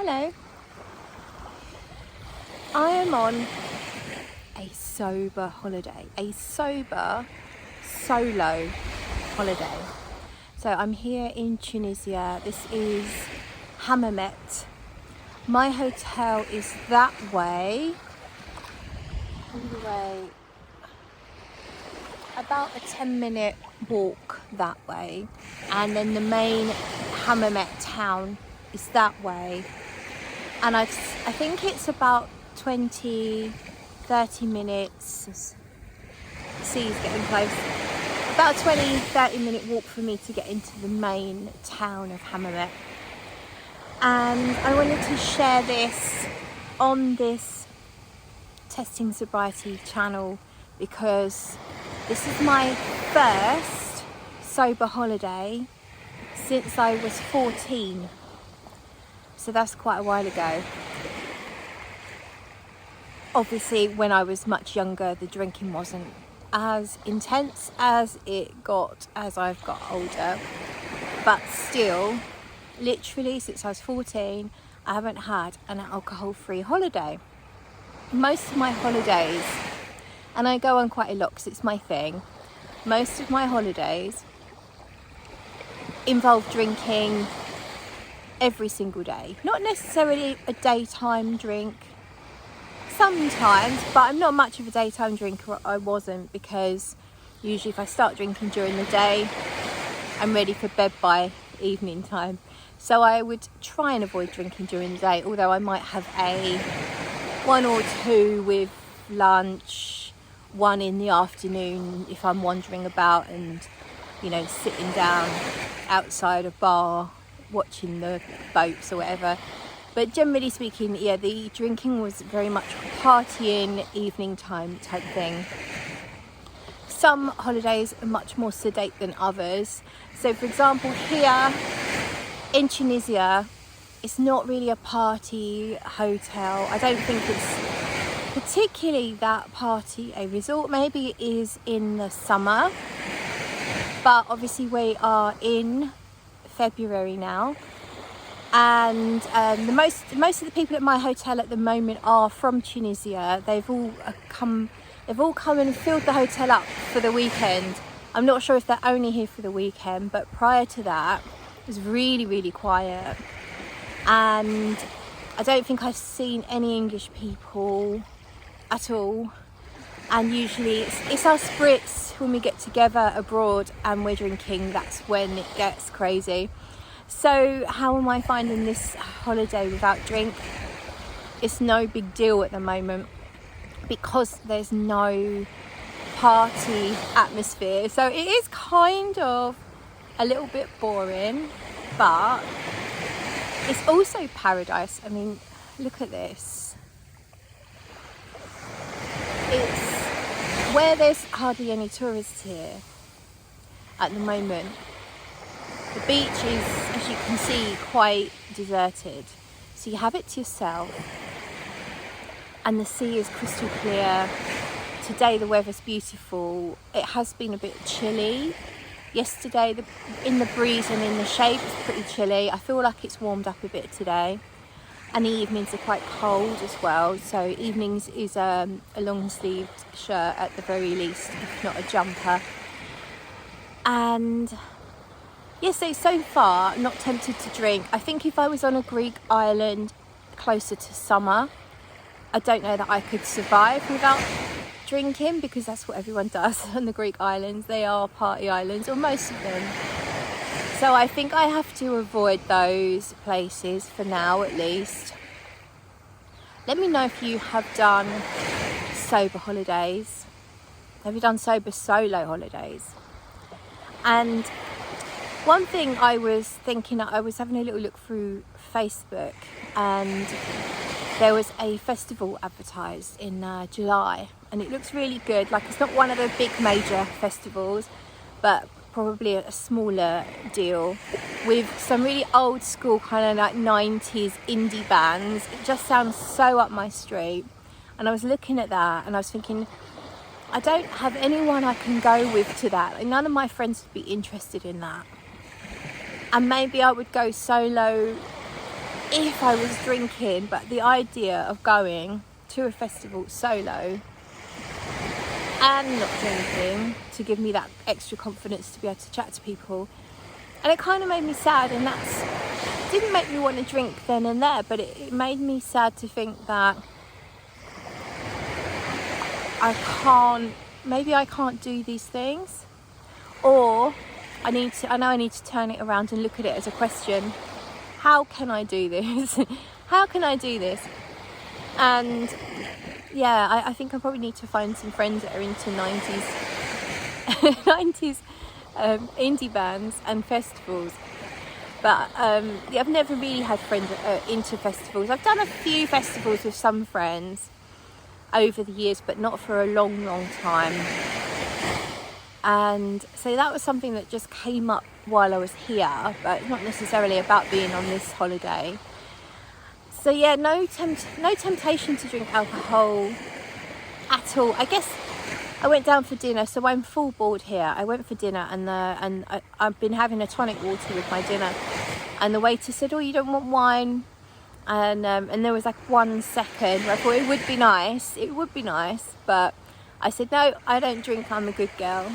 Hello. I am on a sober holiday, a sober solo holiday. So I'm here in Tunisia. This is Hammamet. My hotel is that way, all the way, about a 10-minute walk that way, and then the main Hammamet town is that way, and I think it's about 20-30 minutes. The sea is getting close. About a 20-30 minute walk for me to get into the main town of Hammamet. And I wanted to share this on this Testing Sobriety channel because this is my first sober holiday since I was 14. So that's quite a while ago. Obviously, when I was much younger, the drinking wasn't as intense as it got as I've got older. But still, literally since I was 14, I haven't had an alcohol-free holiday. Most of my holidays, and I go on quite a lot because it's my thing, most of my holidays involve drinking every single day. Not necessarily a daytime drink, sometimes, but I'm not much of a daytime drinker. I wasn't, because usually if I start drinking during the day, I'm ready for bed by evening time. So I would try and avoid drinking during the day, although I might have a one or two with lunch, one in the afternoon if I'm wandering about and, you know, sitting down outside a bar watching the boats or whatever. But generally speaking, yeah, the drinking was very much partying, evening time type thing. Some holidays are much more sedate than others. So for example, here in Tunisia, it's not really a party hotel. I don't think it's particularly that party a resort. Maybe it is in the summer, but obviously we are in February now, and most of the people at my hotel at the moment are from Tunisia. They've all come and filled the hotel up for the weekend. I'm not sure if they're only here for the weekend, but prior to that it was really, really quiet, and I don't think I've seen any English people at all. And usually it's our spritz when we get together abroad and we're drinking, that's when it gets crazy. So how am I finding this holiday without drink? It's no big deal at the moment because there's no party atmosphere. So it is kind of a little bit boring, but it's also paradise. I mean, look at this. It's where there's hardly any tourists here at the moment. The beach is, as you can see, quite deserted. So you have it to yourself, and the sea is crystal clear. Today the weather's beautiful. It has been a bit chilly. Yesterday, in the breeze and in the shade, it was pretty chilly. I feel like it's warmed up a bit today. And the evenings are quite cold as well. So evenings is a long-sleeved shirt at the very least, if not a jumper. And yes, so far I'm not tempted to drink. I think if I was on a Greek island closer to summer, I don't know that I could survive without drinking, because that's what everyone does on the Greek islands. They are party islands, or most of them. So I think I have to avoid those places for now, at least. Let me know if you have done sober holidays. Have you done sober solo holidays? And one thing I was thinking, I was having a little look through Facebook, and there was a festival advertised in July, and it looks really good. Like, it's not one of the big major festivals, but probably a smaller deal, with some really old school kind of like 90s indie bands. It just sounds so up my street. And I was looking at that and I was thinking, I don't have anyone I can go with to that. Like, none of my friends would be interested in that. And maybe I would go solo if I was drinking, but the idea of going to a festival solo and not drinking to give me that extra confidence to be able to chat to people, and it kind of made me sad, and that's didn't make me want to drink then and there, but it made me sad to think that maybe I can't do these things, or I know I need to turn it around and look at it as a question. How can I do this? How can I do this? And yeah, I think I probably need to find some friends that are into 90s indie bands and festivals. But yeah, I've never really had friends that are into festivals. I've done a few festivals with some friends over the years, but not for a long time. And so that was something that just came up while I was here, but not necessarily about being on this holiday. So yeah, no temptation to drink alcohol at all. I guess I went down for dinner, so I'm full board here. I went for dinner, and I've been having a tonic water with my dinner, and the waiter said, "Oh, you don't want wine?" And there was like 1 second where I thought it would be nice, but I said, "No, I don't drink, I'm a good girl."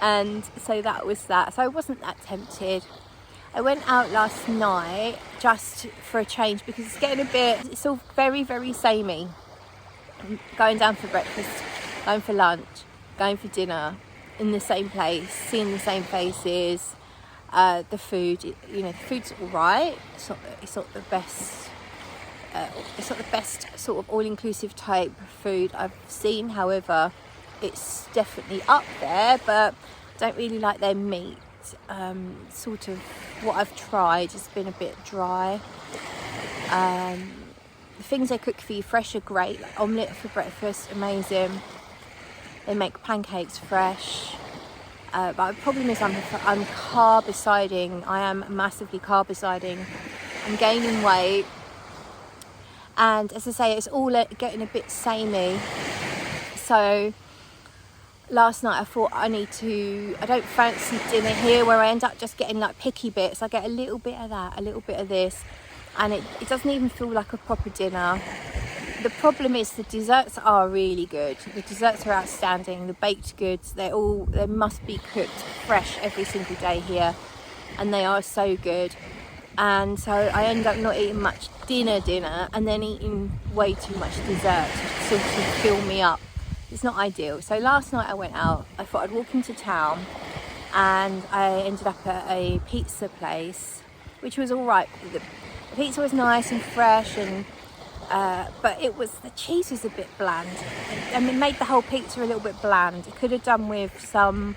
And so that was that. So I wasn't that tempted. I went out last night just for a change because it's all very, very samey. Going down for breakfast, going for lunch, going for dinner in the same place, seeing the same faces. The food, the food's all right. It's not the best. It's not the best sort of all-inclusive type food I've seen. However, it's definitely up there, but I don't really like their meat. Sort of what I've tried has been a bit dry. The things they cook for you fresh are great. Like omelette for breakfast, amazing. They make pancakes fresh. But the problem is I'm carbiciding. I am massively carbiciding. I'm gaining weight. And as I say, it's all getting a bit samey. So last night I thought I don't fancy dinner here, where I end up just getting like picky bits. I get a little bit of that, a little bit of this, and it doesn't even feel like a proper dinner. The problem is the desserts are really good. The desserts are outstanding. The baked goods, they must be cooked fresh every single day here, and they are so good. And so I end up not eating much dinner, and then eating way too much dessert to sort of fill me up. It's not ideal. So last night I went out. I thought I'd walk into town, and I ended up at a pizza place, which was all right. The pizza was nice and fresh, and but the cheese was a bit bland. I mean, it made the whole pizza a little bit bland. It could have done with some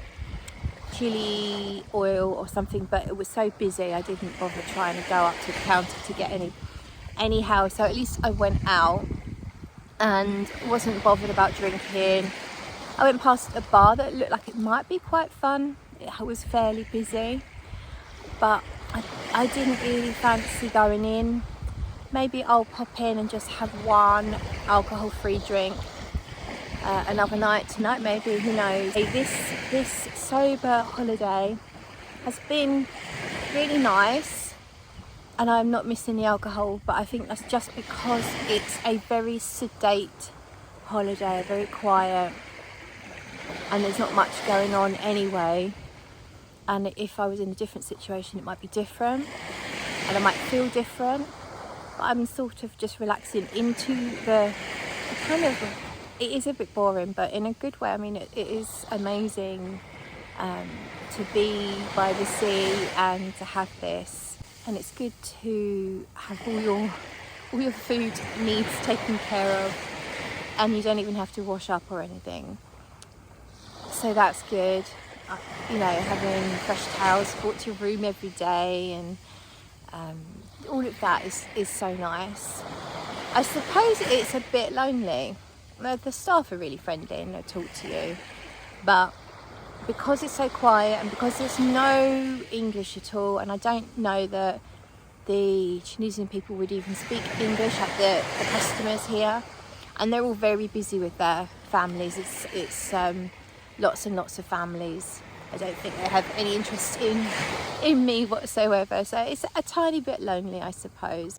chili oil or something, but it was so busy I didn't bother trying to go up to the counter to get any. Anyhow, so at least I went out and wasn't bothered about drinking. I went past a bar that looked like it might be quite fun. It was fairly busy, but I didn't really fancy going in. Maybe I'll pop in and just have one alcohol-free drink another night tonight, maybe, who knows. This sober holiday has been really nice, and I'm not missing the alcohol, but I think that's just because it's a very sedate holiday, very quiet, and there's not much going on anyway. And if I was in a different situation, it might be different, and I might feel different. But I'm sort of just relaxing into the kind of, it is a bit boring, but in a good way. I mean, it is amazing to be by the sea and to have this. And it's good to have all your food needs taken care of, and you don't even have to wash up or anything. So that's good. Having fresh towels brought to your room every day, and all of that is so nice. I suppose it's a bit lonely. The staff are really friendly and they'll talk to you, but because it's so quiet and because there's no English at all, and I don't know that the Tunisian people would even speak English, like the customers here, and they're all very busy with their families. It's lots and lots of families I don't think they have any interest in me whatsoever. So it's a tiny bit lonely, I suppose.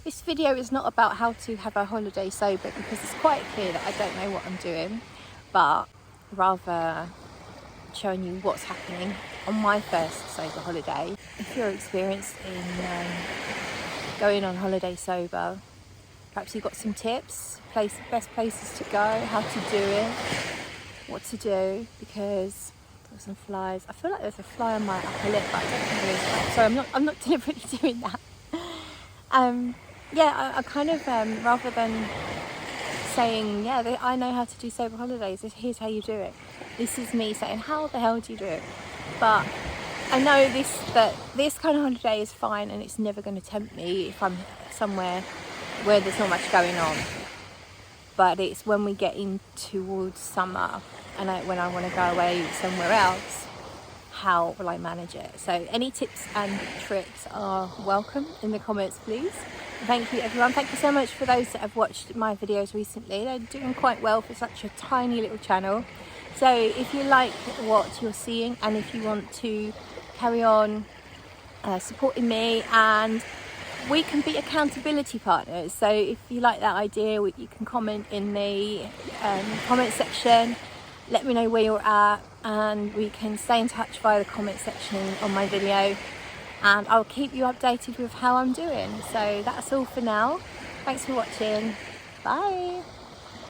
This video is not about how to have a holiday sober, because it's quite clear that I don't know what I'm doing, but rather showing you what's happening on my first sober holiday. If you're experienced in going on holiday sober, perhaps you've got some tips, best places to go, how to do it, what to do, because there's some flies. I feel like there's a fly on my upper lip, but I don't think there is. Sorry, I'm not deliberately doing that. Yeah, I kind of, rather than saying, yeah, I know how to do sober holidays, here's how you do it. This is me saying, how the hell do you do it? But I know that this kind of holiday is fine, and it's never going to tempt me if I'm somewhere where there's not much going on. But it's when we get in towards summer and when I want to go away somewhere else, how will I manage it? So any tips and tricks are welcome in the comments, please. Thank you, everyone. Thank you so much for those that have watched my videos recently. They're doing quite well for such a tiny little channel. So if you like what you're seeing, and if you want to carry on supporting me, and we can be accountability partners. So if you like that idea, you can comment in the comment section. Let me know where you're at, and we can stay in touch via the comment section on my video, and I'll keep you updated with how I'm doing. So that's all for now. Thanks for watching. Bye.